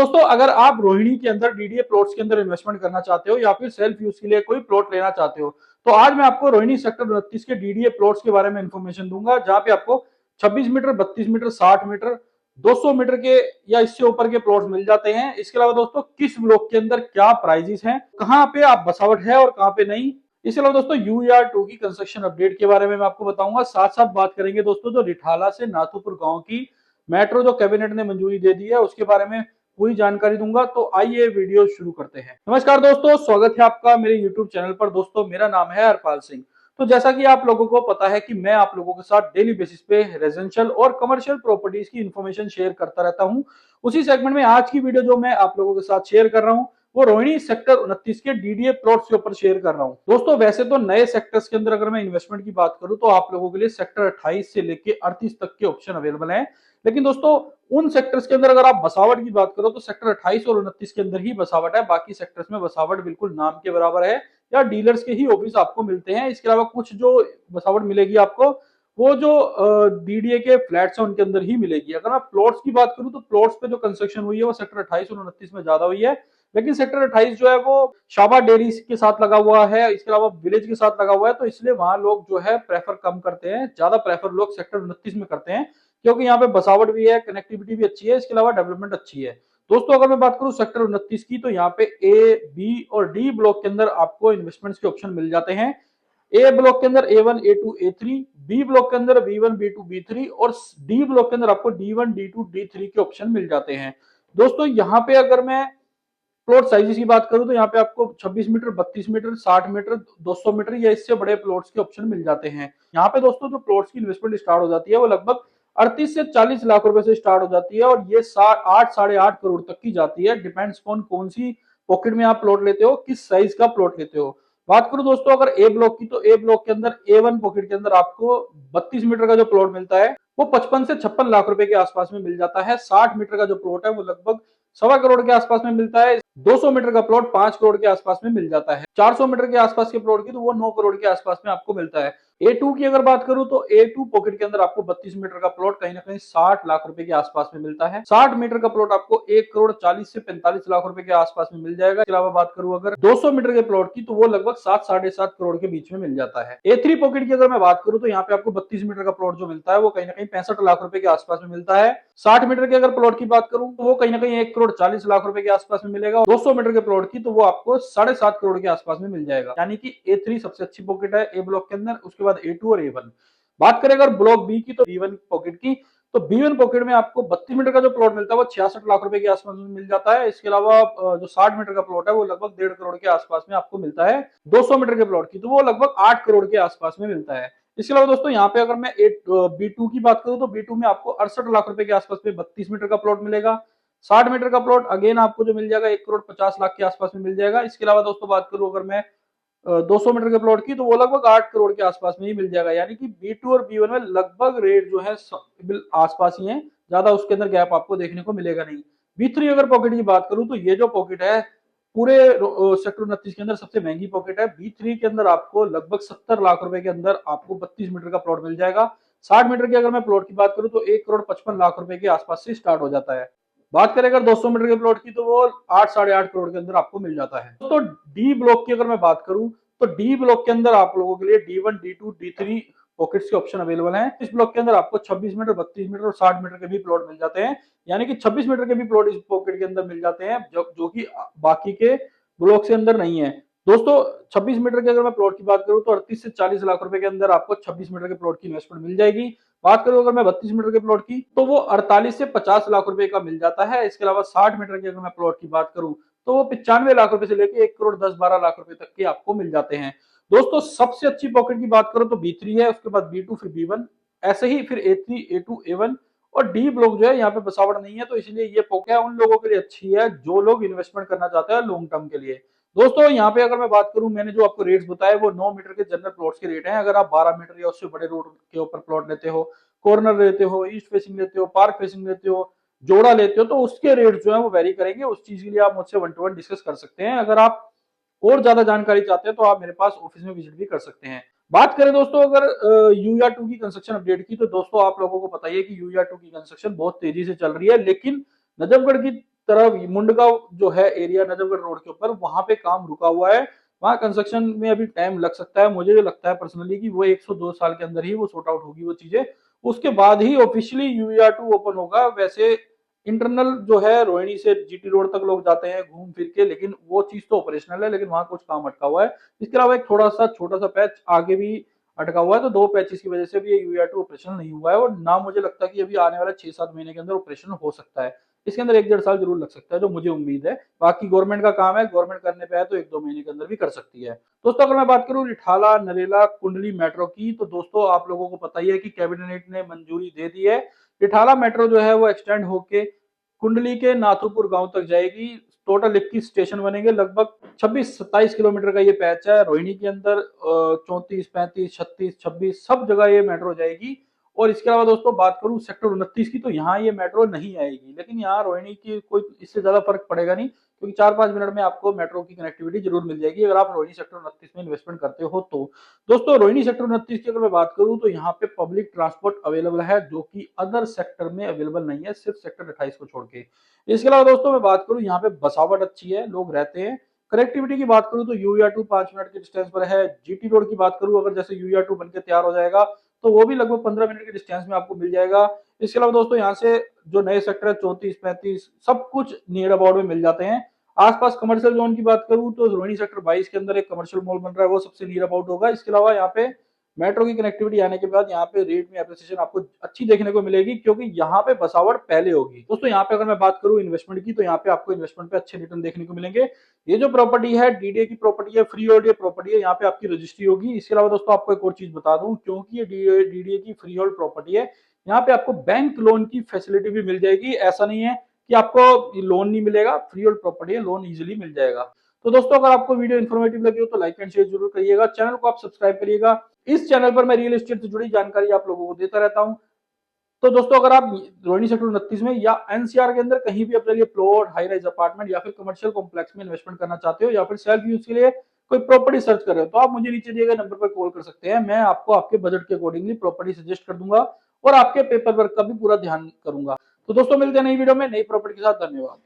दोस्तों अगर आप रोहिणी के अंदर डीडीए प्लॉट्स के अंदर इन्वेस्टमेंट करना चाहते हो या फिर सेल्फ यूज के लिए कोई प्लॉट लेना चाहते हो तो आज मैं आपको रोहिणी सेक्टर 29 के डीडीए प्लॉट्स के बारे में इंफॉर्मेशन दूंगा, जहां पे आपको 26 मीटर, 32 मीटर, 60 मीटर, 200 मीटर के या इससे ऊपर के प्लॉट्स मिल जाते हैं। इसके अलावा दोस्तों किस ब्लॉक के अंदर क्या प्राइजेस हैं, कहां पे आप बसावट है और कहां पे नहीं। इसके अलावा दोस्तों यूआर2 की कंस्ट्रक्शन अपडेट के बारे में मैं आपको बताऊंगा। साथ साथ बात करेंगे दोस्तों जो रिठाला से नाथुपुर गांव की मेट्रो जो कैबिनेट ने मंजूरी दे दी है उसके बारे में पूरी जानकारी दूंगा। तो आइए वीडियो शुरू करते हैं। नमस्कार दोस्तों, स्वागत है आपका मेरे यूट्यूब चैनल पर। दोस्तों मेरा नाम है हरपाल सिंह। तो जैसा कि आप लोगों को पता है कि मैं आप लोगों के साथ डेली बेसिस पे रेजिडेंशियल और कमर्शियल प्रॉपर्टीज की इन्फॉर्मेशन शेयर करता रहता हूं। उसी सेगमेंट में आज की वीडियो जो मैं आप लोगों के साथ शेयर कर रहा हूं वो रोहिणी सेक्टर 29 के डीडीए प्लॉट्स के ऊपर शेयर कर रहा हूं। दोस्तों वैसे तो नए सेक्टर्स के अंदर अगर मैं इन्वेस्टमेंट की बात करूं तो आप लोगों के लिए सेक्टर 28 से लेके 38 तक के ऑप्शन अवेलेबल हैं। लेकिन दोस्तों उन सेक्टर्स के अंदर अगर आप बसावट की बात करो तो सेक्टर 28 और 29 के अंदर ही बसावट है। बाकी सेक्टर्स में बसावट बिल्कुल नाम के बराबर है या डीलर्स के ही ऑफिस आपको मिलते हैं। इसके अलावा कुछ जो बसावट मिलेगी आपको वो जो डीडीए के फ्लैट्स हैं उनके अंदर ही मिलेगी। अगर मैं प्लॉट्स की बात करूं तो प्लॉट्स पे जो कंस्ट्रक्शन हुई है वो सेक्टर 28 और 29 में ज्यादा हुई है। लेकिन सेक्टर 28 जो है वो शाबा डेयरी के साथ लगा हुआ है, इसके अलावा विलेज के साथ लगा हुआ है, तो इसलिए वहां लोग जो है प्रेफर कम करते हैं। ज्यादा प्रेफर लोग सेक्टर 29 में करते हैं क्योंकि यहाँ पे बसावट भी है, कनेक्टिविटी भी अच्छी है, इसके अलावा डेवलपमेंट अच्छी है। दोस्तों अगर मैं बात करूं सेक्टर 29 की तो यहाँ पे ए, बी और डी ब्लॉक के अंदर आपको इन्वेस्टमेंट्स के ऑप्शन मिल जाते हैं। ए ब्लॉक के अंदर A1, A2, A3, B block के अंदर B1, B2, B3 और डी ब्लॉक के अंदर आपको D1, D2, D3 के ऑप्शन मिल जाते हैं। दोस्तों यहाँ पे अगर मैं प्लॉट साइजेस की बात करूं तो यहाँ पे आपको 26 मीटर, 32 मीटर, 60 मीटर, 200 मीटर या इससे बड़े प्लॉट्स के ऑप्शन मिल जाते हैं। यहाँ पे दोस्तों जो प्लॉट्स की इन्वेस्टमेंट स्टार्ट हो जाती है वो लगभग 38 से 40 लाख रुपए से स्टार्ट हो जाती है और ये 8 साढ़े 8 करोड़ तक की जाती है। डिपेंड्स ऑन कौन सी पॉकेट में आप प्लॉट लेते हो, किस साइज का प्लॉट लेते हो। बात करूं दोस्तों अगर ए ब्लॉक की तो ए ब्लॉक के अंदर A1 पॉकेट के अंदर आपको 32 मीटर का जो प्लॉट मिलता है वो 55 से 56 लाख रुपए के आसपास में मिल जाता है। 60 मीटर का जो प्लॉट है वो लगभग 1.25 करोड़ के आसपास में मिलता है। 200 मीटर का प्लॉट 5 करोड़ के आसपास में मिल जाता है। 400 मीटर के आसपास के प्लॉट की तो वो 9 करोड़ के आसपास में आपको मिलता है। A2 की अगर बात करूं तो A2 पॉकेट के अंदर आपको 32 मीटर का प्लॉट कहीं ना कहीं 60 लाख रुपए के आसपास में मिलता है। 60 मीटर का प्लॉट आपको 1 करोड़ 40 से 45 लाख रुपए के आसपास में मिल जाएगा। इसके अलावा बात करूं अगर 200 मीटर के प्लॉट की तो वो लगभग 7 साढ़े 7 करोड़ के बीच में मिल जाता है। A3 पॉकेट की अगर मैं बात करूं तो यहाँ पे आपको 32 मीटर का प्लॉट जो मिलता है वो कहीं ना कहीं 65 लाख रुपए के आसपास में मिलता है। 60 मीटर के अगर प्लॉट की बात करूं तो वो कहीं ना कहीं 1 करोड़ 40 लाख रुपए के आसपास में मिलेगा। 200 मीटर के प्लॉट की तो वो आपको 7.5 करोड़ के आसपास में मिल जाएगा। यानी कि A3 सबसे अच्छी पॉकेट है ए ब्लॉक के अंदर, उसके बाद A2 और A1। बात करें अगर ब्लॉक बी की तो B1 पॉकेट की तो B1 पॉकेट में आपको 32 मीटर का जो प्लॉट मिलता है वो 66 लाख रुपए के आसपास में मिल जाता है। इसके अलावा जो 60 मीटर का प्लॉट है वो लगभग 1.5 करोड़ के आसपास में आपको मिलता है। 200 मीटर के प्लॉट की तो वो लगभग 8 करोड़ के आसपास में मिलता है। इसके अलावा दोस्तों यहाँ पे अगर मैं B2 की बात करूं तो B2 में आपको 68 लाख रुपए के आसपास में 32 मीटर का प्लॉट मिलेगा। 60 मीटर का प्लॉट अगेन आपको जो मिल जाएगा 1 करोड़ 50 लाख के आसपास में मिल जाएगा। इसके अलावा दोस्तों बात करूं अगर मैं 200 मीटर के प्लॉट की तो वो लगभग 8 करोड़ के आसपास में ही मिल जाएगा। यानी कि B2 और B1 में लगभग रेट जो है आसपास ही है, ज्यादा उसके अंदर गैप आपको देखने को मिलेगा नहीं। B3 अगर पॉकेट की बात करूं तो ये जो पॉकेट है पूरे सेक्टर 29 के अंदर सबसे महंगी पॉकेट है। B3 के अंदर आपको लगभग 70 लाख रुपए के अंदर आपको 32 मीटर का प्लॉट मिल जाएगा। 60 मीटर की अगर मैं प्लॉट की बात करूं तो 1 करोड़ 55 लाख रुपए के आसपास से स्टार्ट हो जाता है। बात करें अगर 200 मीटर के प्लॉट की तो वो 8 साढ़े 8 करोड़ के अंदर आपको मिल जाता है। तो डी ब्लॉक की अगर मैं बात करूं तो डी ब्लॉक के अंदर आप लोगों के लिए D1, D2, D3 पॉकेट्स के ऑप्शन अवेलेबल हैं। इस ब्लॉक के अंदर आपको 26 मीटर, 32 मीटर और 60 मीटर के भी प्लॉट मिल जाते हैं। यानी कि 26 मीटर के भी प्लॉट इस पॉकेट के अंदर मिल जाते हैं जो कि बाकी के ब्लॉक के अंदर नहीं है। दोस्तों 26 मीटर की अगर मैं प्लॉट की बात करूं तो 38 से 40 लाख रुपए के अंदर आपको 26 मीटर के प्लॉट की इन्वेस्टमेंट मिल जाएगी। बात करूं अगर मैं 32 मीटर के प्लॉट की तो वो 48 से 50 लाख रुपए का मिल जाता है। इसके अलावा 60 मीटर की अगर मैं प्लॉट की बात करूं तो वो 95 लाख रुपए से लेकर 1 करोड़ 10-12 लाख रुपए तक के आपको मिल जाते हैं। दोस्तों सबसे अच्छी पॉकेट की बात करो तो B3 है, उसके बाद B2, फिर B1, ऐसे ही फिर A3, A2, A1 और डी ब्लॉक जो है यहाँ पे बसावट नहीं है, तो इसलिए ये पॉकेट उन लोगों के लिए अच्छी है जो लोग इन्वेस्टमेंट करना चाहते हैं लॉन्ग टर्म के लिए। दोस्तों यहाँ पे अगर मैं बात करूं, मैंने जो आपको रेट्स बताए वो 9 मीटर के जनरल प्लॉट्स के रेट हैं। अगर आप 12 मीटर या उससे बड़े रोड के ऊपर प्लॉट लेते हो, कॉर्नर लेते हो, ईस्ट फेसिंग लेते हो, पार्क फेसिंग लेते हो, जोड़ा लेते हो, तो उसके रेट जो है वो वेरी करेंगे। उस चीज के लिए आप मुझसे 1 to 1 डिस्कस कर सकते हैं। अगर आप और ज्यादा जानकारी चाहते हैं तो आप मेरे पास ऑफिस में विजिट भी कर सकते हैं। बात करें दोस्तों अगर यूआर2 की कंस्ट्रक्शन अपडेट की, तो दोस्तों आप लोगों को पता ही है कि यूआर2 की कंस्ट्रक्शन बहुत तेजी से चल रही है, लेकिन नजफगढ़ की तरफ मुंडगांव जो है एरिया नजफगढ़ रोड के ऊपर, वहां पे काम रुका हुआ है। वहां कंस्ट्रक्शन में अभी टाइम लग सकता है। मुझे जो लगता है पर्सनली कि वो 102 साल के अंदर ही वो सॉर्ट आउट होगी वो चीजें, उसके बाद ही ऑफिशियली यूईआर 2 ओपन होगा। वैसे इंटरनल जो है रोहिणी से जीटी रोड तक लोग जाते हैं घूम फिर के, लेकिन वो चीज तो ऑपरेशनल है, लेकिन वहां कुछ काम अटका हुआ है। इसके अलावा एक थोड़ा सा छोटा सा पैच आगे भी अटका हुआ है, तो दो पैचेस की वजह से भी ये यूईआर 2 ऑपरेशनल नहीं हुआ है, और ना मुझे लगता है कि अभी आने वाले 6-7 महीने के अंदर ऑपरेशन हो सकता है। इसके अंदर 1-1.5 साल जरूर लग सकता है, जो मुझे उम्मीद है। बाकी गवर्नमेंट का काम है, गवर्नमेंट करने पे है तो 1-2 महीने के अंदर भी कर सकती है। दोस्तों अगर मैं बात करूं रिठाला नरेला कुंडली मेट्रो की, तो दोस्तों आप लोगों को पता ही है कि कैबिनेट ने मंजूरी दे दी है। रिठाला मेट्रो जो है वो एक्सटेंड होके कुंडली के नाथुपुर गांव तक जाएगी। टोटल 21 स्टेशन बनेंगे, लगभग 26-27 किलोमीटर का ये पैच है। रोहिणी के अंदर 34, 35, 36, 26 सब जगह ये मेट्रो जाएगी। और इसके अलावा दोस्तों बात करूं सेक्टर 29 की, तो यहाँ ये मेट्रो नहीं आएगी, लेकिन यहाँ रोहिणी की कोई इससे ज्यादा फर्क पड़ेगा नहीं, क्योंकि 4-5 मिनट में आपको मेट्रो की कनेक्टिविटी जरूर मिल जाएगी अगर आप रोहिणी सेक्टर 29 में इन्वेस्टमेंट करते हो तो। दोस्तों रोहिणी सेक्टर 29 की अगर मैं बात करूं, तो यहाँ पे पब्लिक ट्रांसपोर्ट अवेलेबल है, जो कि अदर सेक्टर में अवेलेबल नहीं है, सिर्फ सेक्टर 28 को छोड़ के। इसके अलावा दोस्तों मैं बात करूं, यहाँ पे बसावट अच्छी है, लोग रहते हैं। कनेक्टिविटी की बात करूं तो यूईआर 2 5 मिनट के डिस्टेंस पर है। जीटी रोड की बात करूं, अगर जैसे यूईआर 2 बनकर तैयार हो जाएगा तो वो भी लगभग 15 मिनट के डिस्टेंस में आपको मिल जाएगा। इसके अलावा दोस्तों यहाँ से जो नए सेक्टर है 34-35 सब कुछ नियर अबाउट में मिल जाते हैं। आसपास कमर्शियल जोन की बात करूं तो रोहिणी सेक्टर 22 के अंदर एक कमर्शियल मॉल बन रहा है, वो सबसे नियर अबाउट होगा। इसके अलावा यहाँ पे मेट्रो की कनेक्टिविटी आने के बाद यहाँ पे रेट में एप्रिसिएशन आपको अच्छी देखने को मिलेगी, क्योंकि यहाँ पे बसावट पहले होगी। दोस्तों यहाँ पे अगर मैं बात करूं इन्वेस्टमेंट की, तो यहाँ पे आपको इन्वेस्टमेंट पे अच्छे रिटर्न देखने को मिलेंगे। ये जो प्रॉपर्टी है डीडीए की प्रॉपर्टी है, फ्री होल्ड प्रॉपर्टी है, यहाँ पे आपकी रजिस्ट्री होगी। इसके अलावा दोस्तों आपको एक और चीज बता दूं, क्योंकि ये डीडीए की फ्री होल्ड प्रॉपर्टी है, यहाँ पे आपको बैंक लोन की फैसिलिटी भी मिल जाएगी। ऐसा नहीं है कि आपको लोन नहीं मिलेगा, फ्री होल्ड प्रॉपर्टी है, लोन इजीली मिल जाएगा। तो दोस्तों अगर आपको वीडियो इन्फॉर्मेटिव लगी हो तो लाइक एंड शेयर जरूर करिएगा, चैनल को आप सब्सक्राइब करिएगा। इस चैनल पर मैं रियल एस्टेट से जुड़ी जानकारी आप लोगों को देता रहता हूं। तो दोस्तों अगर आप रोहिणी सेक्टर 29 में या एनसीआर के अंदर कहीं भी अपने लिए प्लॉट, हाई राइज अपार्टमेंट या फिर कमर्शियल कॉम्प्लेक्स में इन्वेस्टमेंट करना चाहते हो, या फिर सेल्फ यूज के लिए कोई प्रॉपर्टी सर्च कर रहे हो, तो आप मुझे नीचे दिए गए नंबर पर कॉल कर सकते हैं। मैं आपको आपके बजट के अकॉर्डिंगली प्रॉपर्टी सजेस्ट कर दूंगा और आपके पेपर वर्क का भी पूरा ध्यान करूंगा। तो दोस्तों मिलते हैं नई वीडियो में नई प्रॉपर्टी के साथ। धन्यवाद।